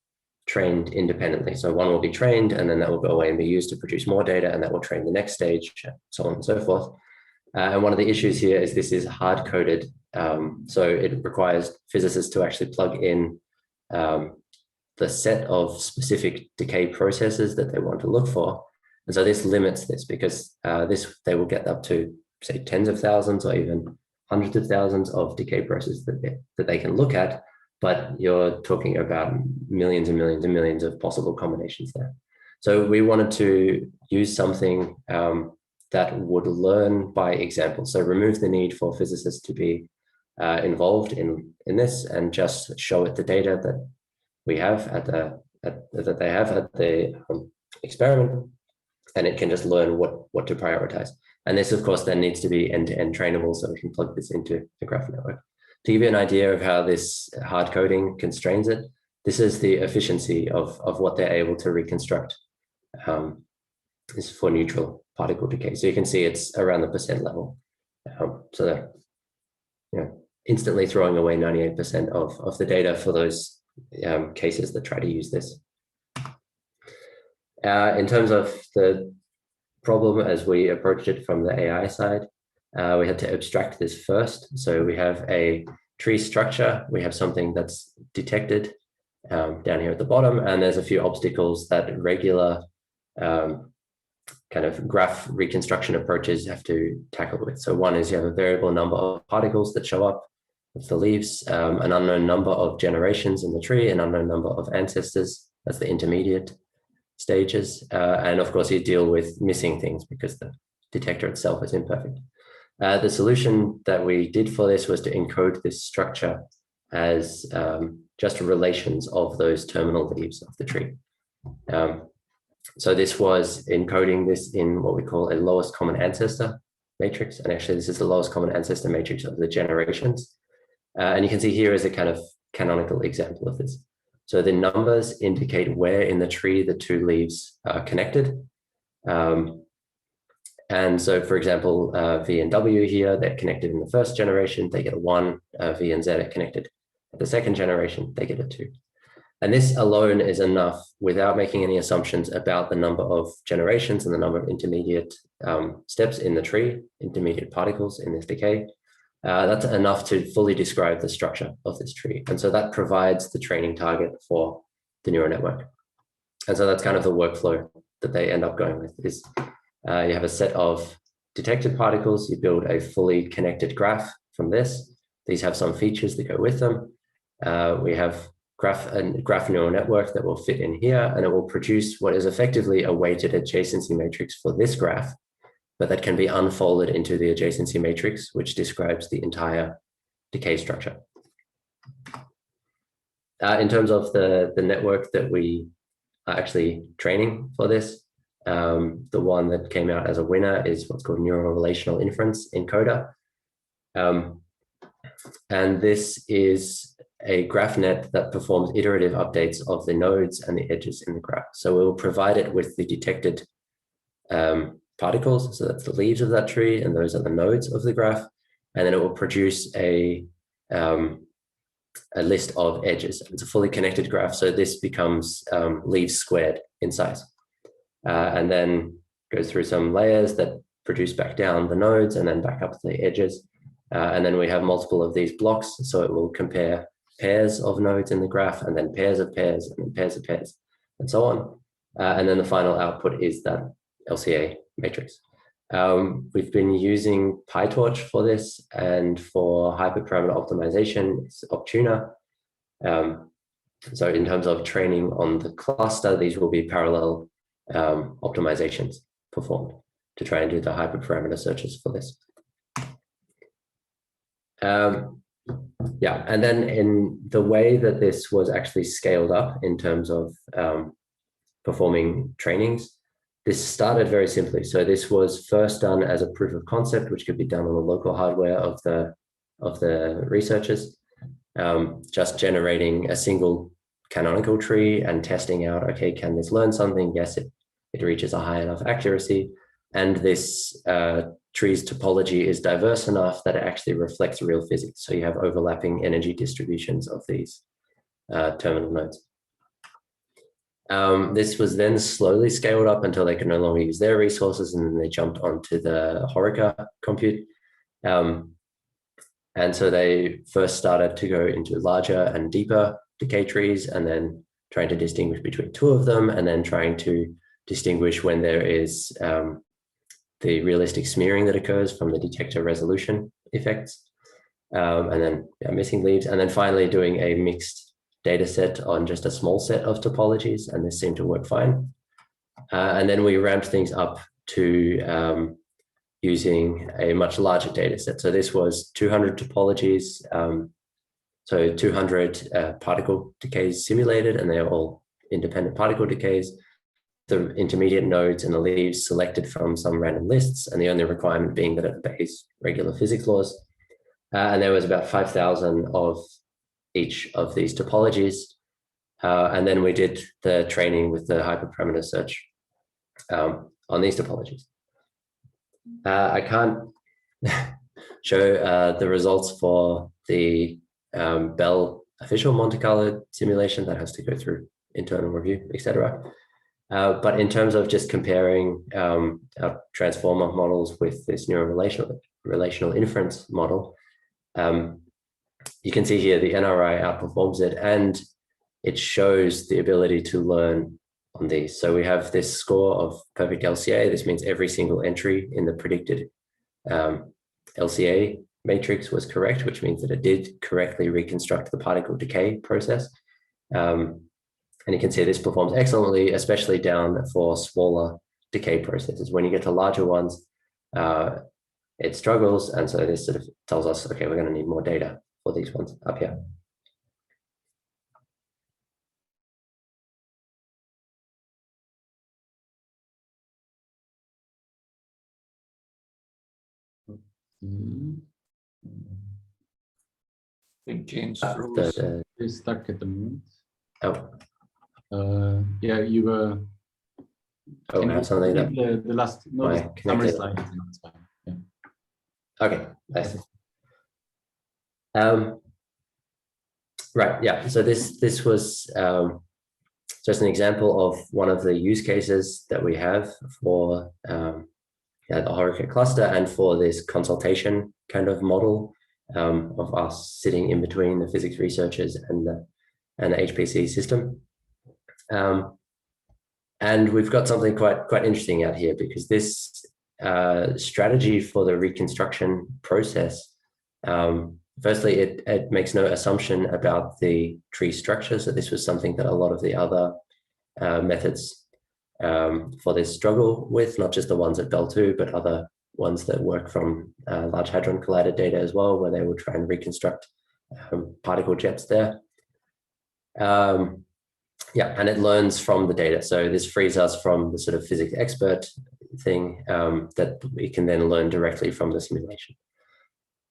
trained independently. So one will be trained, and then that will go away and be used to produce more data, and that will train the next stage, so on and so forth. And one of the issues here is this is hard-coded. So it requires physicists to actually plug in the set of specific decay processes that they want to look for. And so this limits this, because they will get up to, say, tens of thousands or even hundreds of thousands of decay processes that they can look at, but you're talking about millions and millions and millions of possible combinations there. So we wanted to use something that would learn by example. So remove the need for physicists to be involved in this, and just show it the data that we have that they have at the experiment, and it can just learn what to prioritize. And this, of course, then needs to be end-to-end trainable, so we can plug this into the graph network. To give you an idea of how this hard coding constrains it, this is the efficiency of what they're able to reconstruct. This is for neutral particle decay. So you can see it's around the % level. So they're instantly throwing away 98% of the data for those cases that try to use this. In terms of the problem as we approached it from the AI side, we had to abstract this first. So we have a tree structure, we have something that's detected down here at the bottom, and there's a few obstacles that regular kind of graph reconstruction approaches have to tackle with. So one is you have a variable number of particles that show up with the leaves, an unknown number of generations in the tree, an unknown number of ancestors, that's the intermediate stages, and of course you deal with missing things because the detector itself is imperfect. The solution that we did for this was to encode this structure as just relations of those terminal leaves of the tree. So this was encoding this in what we call a lowest common ancestor matrix. And actually this is the lowest common ancestor matrix of the generations. And you can see here is a kind of canonical example of this. So the numbers indicate where in the tree the two leaves are connected. And so, for example, V and W here, they're connected in the first generation, they get a 1, V and Z are connected at the second generation, they get a 2. And this alone is enough without making any assumptions about the number of generations and the number of intermediate steps in the tree, intermediate particles in this decay. That's enough to fully describe the structure of this tree. And so that provides the training target for the neural network. And so that's kind of the workflow that they end up going with is you have a set of detected particles, you build a fully connected graph from this. These have some features that go with them. We have graph neural network that will fit in here, and it will produce what is effectively a weighted adjacency matrix for this graph, but that can be unfolded into the adjacency matrix, which describes the entire decay structure. In terms of the network that we are actually training for this, the one that came out as a winner is what's called Neural Relational Inference Encoder. And this is a graph net that performs iterative updates of the nodes and the edges in the graph. So we'll provide it with the detected particles. So that's the leaves of that tree, and those are the nodes of the graph. And then it will produce a list of edges. It's a fully connected graph. So this becomes leaves squared in size. And then goes through some layers that produce back down the nodes and then back up the edges. And then we have multiple of these blocks. So it will compare pairs of nodes in the graph, and then pairs of pairs, and then pairs of pairs, and so on. And then the final output is that LCA matrix. We've been using PyTorch for this, and for hyperparameter optimization, it's Optuna. So in terms of training on the cluster, these will be parallel optimizations performed to try and do the hyperparameter searches for this. Yeah, and then in the way that this was actually scaled up in terms of performing trainings, this started very simply. So this was first done as a proof of concept, which could be done on the local hardware of the researchers, just generating a single canonical tree and testing out, okay, can this learn something? Yes, it reaches a high enough accuracy. And this tree's topology is diverse enough that it actually reflects real physics. So you have overlapping energy distributions of these terminal nodes. This was then slowly scaled up until they could no longer use their resources, and then they jumped onto the Horeca compute. And so they first started to go into larger and deeper decay trees, and then trying to distinguish between two of them, and then trying to distinguish when there is the realistic smearing that occurs from the detector resolution effects, and then missing leaves, and then finally doing a mixed data set on just a small set of topologies, and this seemed to work fine. And then we ramped things up to using a much larger data set. So this was 200 topologies, so 200 particle decays simulated, and they are all independent particle decays. The intermediate nodes and the leaves selected from some random lists, and the only requirement being that it obeys regular physics laws. And there was about 5,000 of each of these topologies. And then we did the training with the hyperparameter search on these topologies. I can't show the results for the Belle official Monte Carlo simulation. That has to go through internal review, etc. But in terms of just comparing our transformer models with this neural relational inference model, you can see here the NRI outperforms it, and it shows the ability to learn on these. So we have this score of perfect LCA. This means every single entry in the predicted LCA matrix was correct, which means that it did correctly reconstruct the particle decay process. And you can see this performs excellently, especially down for smaller decay processes. When you get to larger ones, it struggles. And so this sort of tells us, okay, we're going to need more data for these ones up here. I think James is stuck at the moment. Oh. Yeah, you were. Oh, I have something that the last summary slide. Is fine. Yeah. Okay, nice. Right, yeah. So this was just an example of one of the use cases that we have for the HORICA cluster and for this consultation kind of model of us sitting in between the physics researchers and the HPC system. And we've got something quite interesting out here, because this strategy for the reconstruction process, firstly, it makes no assumption about the tree structure. So this was something that a lot of the other methods for this struggle with, not just the ones at Belle 2, but other ones that work from Large Hadron Collider data as well, where they will try and reconstruct particle jets there. Yeah, and it learns from the data. So this frees us from the sort of physics expert thing that we can then learn directly from the simulation.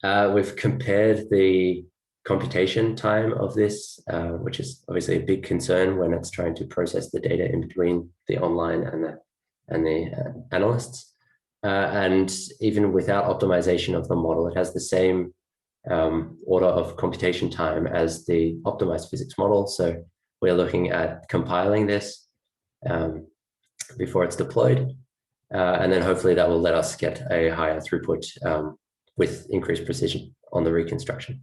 We've compared the computation time of this, which is obviously a big concern when it's trying to process the data in between the online and the analysts. And even without optimization of the model, it has the same order of computation time as the optimized physics model. So we're looking at compiling this before it's deployed. And then hopefully that will let us get a higher throughput with increased precision on the reconstruction.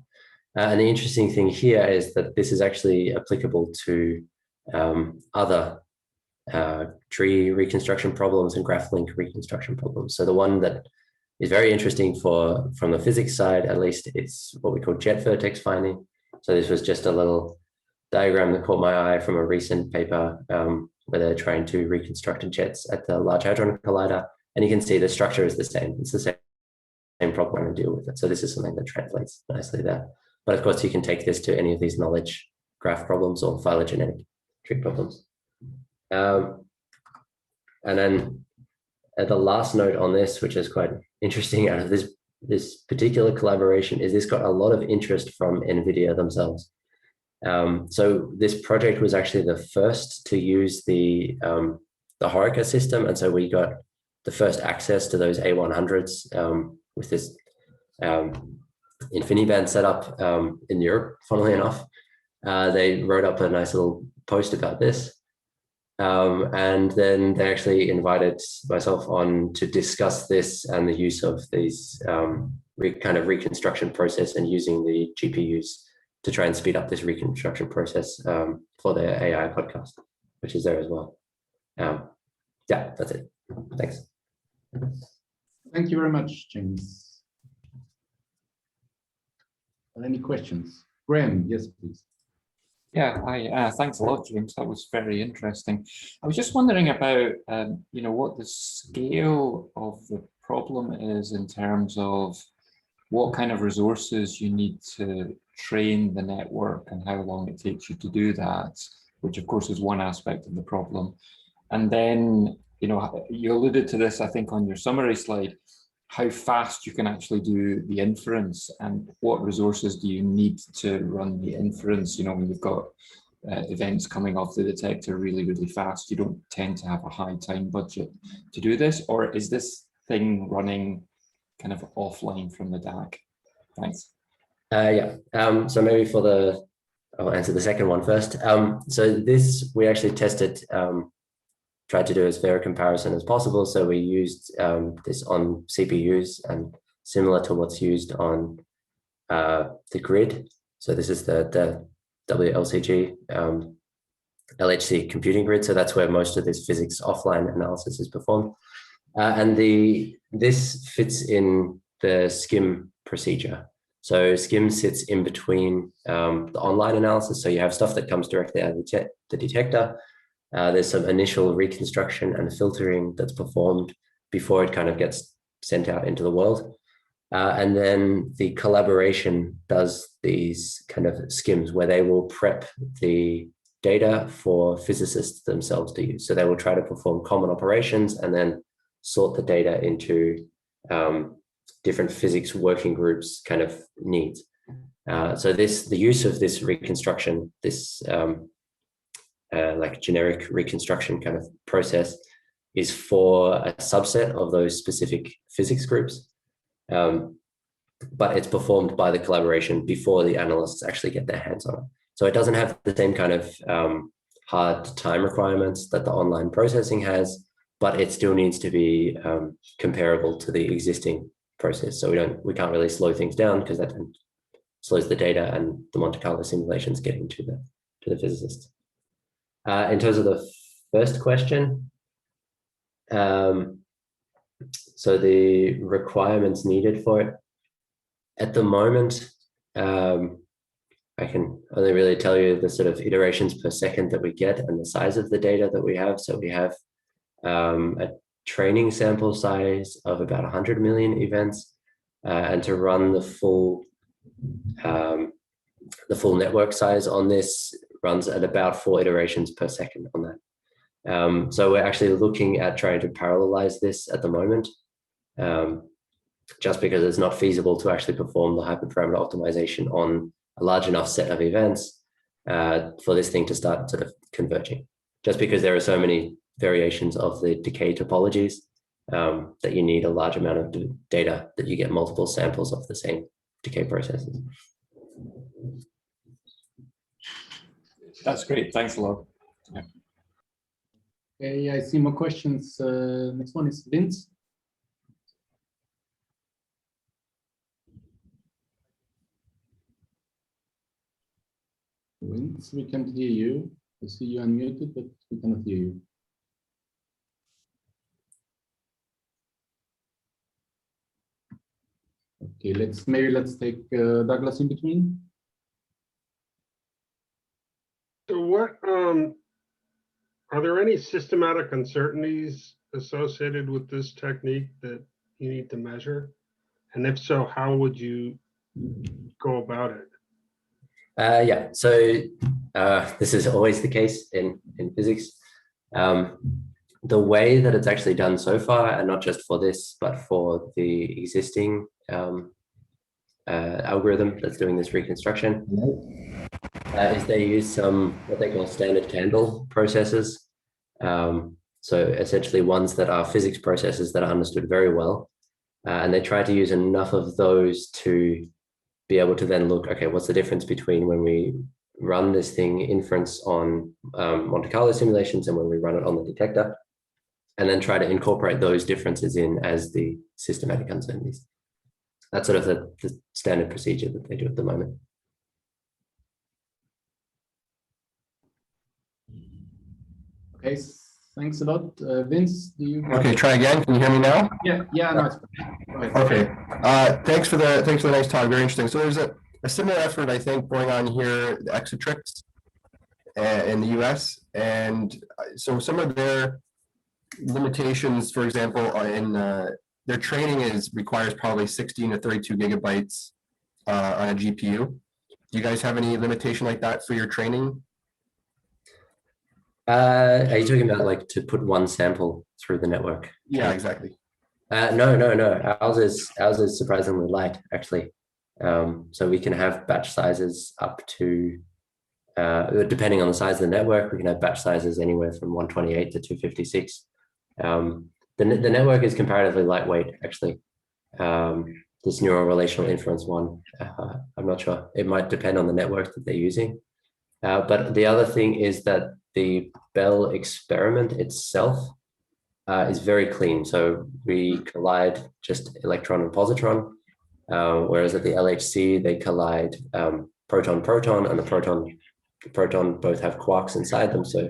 And the interesting thing here is that this is actually applicable to other tree reconstruction problems and graph link reconstruction problems. So the one that is very interesting from the physics side, at least, it's what we call jet vertex finding. So this was just a little diagram that caught my eye from a recent paper where they're trying to reconstruct jets at the Large Hadron Collider. And you can see the structure is the same. It's the same problem and deal with it. So this is something that translates nicely there. But of course, you can take this to any of these knowledge graph problems or phylogenetic tree problems. And then the last note on this, which is quite interesting out of this particular collaboration, is this got a lot of interest from NVIDIA themselves. So this project was actually the first to use the HORICA system. And so we got the first access to those A100s with this InfiniBand setup in Europe, funnily enough. They wrote up a nice little post about this. And then they actually invited myself on to discuss this and the use of these kind of reconstruction process and using the GPUs to try and speed up this reconstruction process for the AI podcast, which is there as well. Yeah, that's it. Thanks. Thank you very much, James. Any questions? Graham, yes, please. Yeah, thanks a lot, James. That was very interesting. I was just wondering about, what the scale of the problem is in terms of what kind of resources you need to train the network and how long it takes you to do that, which of course is one aspect of the problem. And then, you alluded to this, I think, on your summary slide, how fast you can actually do the inference and what resources do you need to run the inference. When you've got events coming off the detector really, really fast, you don't tend to have a high time budget to do this, or is this thing running kind of offline from the DAC? Thanks. Yeah, so maybe I'll answer the second one first. So this, we actually tested, tried to do as fair a comparison as possible. So we used this on CPUs and similar to what's used on the grid. So this is the WLCG LHC computing grid. So that's where most of this physics offline analysis is performed. And this fits in the SCIM procedure. So SCIM sits in between the online analysis. So you have stuff that comes directly out of the detector. There's some initial reconstruction and filtering that's performed before it kind of gets sent out into the world. And then the collaboration does these kind of SCIMs where they will prep the data for physicists themselves to use. So they will try to perform common operations and then sort the data into different physics working groups kind of needs. So the use of this reconstruction, this like generic reconstruction kind of process is for a subset of those specific physics groups. But it's performed by the collaboration before the analysts actually get their hands on it. So it doesn't have the same kind of hard time requirements that the online processing has, but it still needs to be comparable to the existing process. So we can't really slow things down because that slows the data and the Monte Carlo simulations getting to the physicists. In terms of the first question, so the requirements needed for it, at the moment, I can only really tell you the sort of iterations per second that we get and the size of the data that we have. So we have a training sample size of about 100 million events, and to run the full network size on this runs at about 4 iterations per second on that. So we're actually looking at trying to parallelize this at the moment, just because it's not feasible to actually perform the hyperparameter optimization on a large enough set of events for this thing to start sort of converging, just because there are so many variations of the decay topologies that you need a large amount of data that you get multiple samples of the same decay processes. That's great. Thanks a lot. Yeah. Okay, I see more questions. Next one is Vince. Vince, we can't hear you. I see you unmuted, but we cannot hear you. Okay, let's take Douglas in between. So what are there any systematic uncertainties associated with this technique that you need to measure? And if so, how would you go about it? Yeah, so this is always the case in physics. The way that it's actually done so far, and not just for this, but for the existing algorithm that's doing this reconstruction, is they use some what they call standard candle processes. So essentially ones that are physics processes that are understood very well. And they try to use enough of those to be able to then look, okay, what's the difference between when we run this thing inference on Monte Carlo simulations and when we run it on the detector, and then try to incorporate those differences in as the systematic uncertainties. That's sort of the standard procedure that they do at the moment. Okay, thanks a lot. Vince, do you? Okay, try again. Can you hear me now? Yeah, no, it's fine. Okay. Thanks for the nice talk. Very interesting. So there's a similar effort, I think, going on here, the Accelerator in the US. And so some of their limitations, for example, in their training requires probably 16 to 32 gigabytes on a GPU. Do you guys have any limitation like that for your training? Are you talking about like to put one sample through the network? Yeah, exactly. No. Ours is surprisingly light, actually. So we can have batch sizes up to, depending on the size of the network, we can have batch sizes anywhere from 128 to 256. The network is comparatively lightweight, actually. This neural relational inference one, I'm not sure. It might depend on the network that they're using. But the other thing is that the Belle experiment itself is very clean. So we collide just electron and positron, whereas at the LHC, they collide proton-proton, and the proton proton both have quarks inside them. So,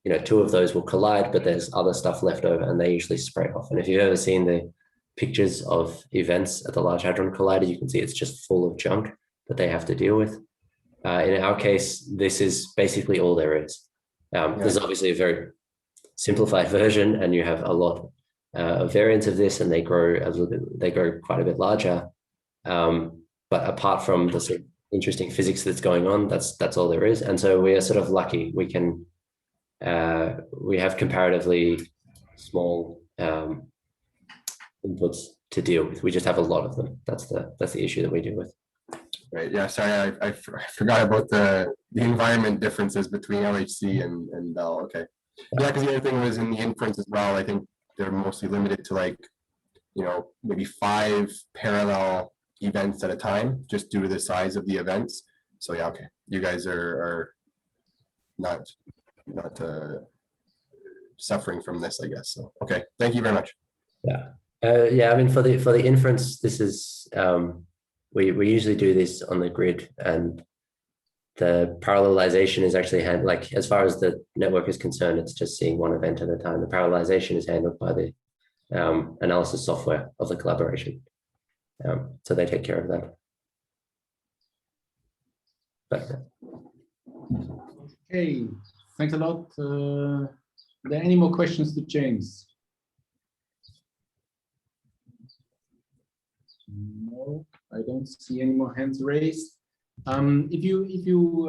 you know, two of those will collide, but there's other stuff left over and they usually spray off. And if you've ever seen the pictures of events at the Large Hadron Collider, you can see it's just full of junk that they have to deal with. In our case, this is basically all there is. There's obviously a very simplified version, and you have a lot of variants of this, and they grow a little bit. They grow quite a bit larger. But apart from the sort of interesting physics that's going on, that's all there is. And so we are sort of lucky. We can we have comparatively small inputs to deal with. We just have a lot of them. That's the issue that we deal with. Right. Yeah. Sorry, I forgot about the environment differences between LHC and Belle. Okay. Yeah, because the other thing was in the inference as well. I think they're mostly limited to, like, you know, maybe 5 parallel events at a time, just due to the size of the events. So yeah, okay. You guys are not suffering from this, I guess. So okay. Thank you very much. Yeah. Yeah. I mean, for the inference, this is. We usually do this on the grid, and the parallelization is actually like, as far as the network is concerned, it's just seeing one event at a time. The parallelization is handled by the analysis software of the collaboration. So they take care of that. But, okay, thanks a lot. Are there any more questions to James? No, I don't see any more hands raised. If you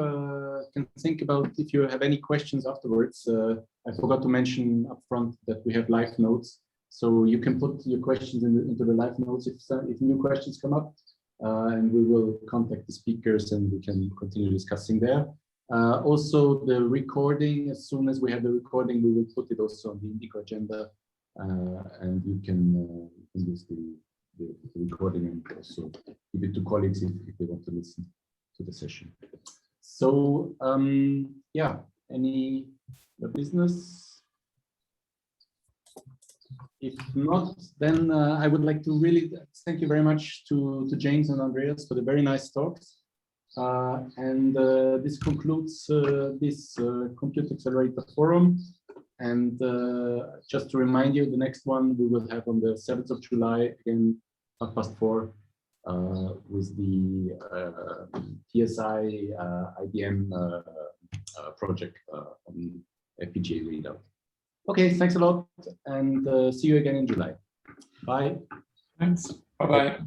can think about if you have any questions afterwards, I forgot to mention up front that we have live notes, so you can put your questions into the live notes if new questions come up, and we will contact the speakers and we can continue discussing there. Also, the recording, as soon as we have the recording, we will put it also on the Indico agenda, and you can use the recording and also give it to colleagues if they want to listen to the session. So yeah, any business? If not, then I would like to really thank you very much to James and Andreas for the very nice talks. And this concludes this Computer Accelerator Forum. And just to remind you, the next one we will have on the 7th of July, again, 4:30, with the TSI IBM project on FPGA readout. Okay, thanks a lot, and see you again in July. Bye. Thanks. Bye-bye.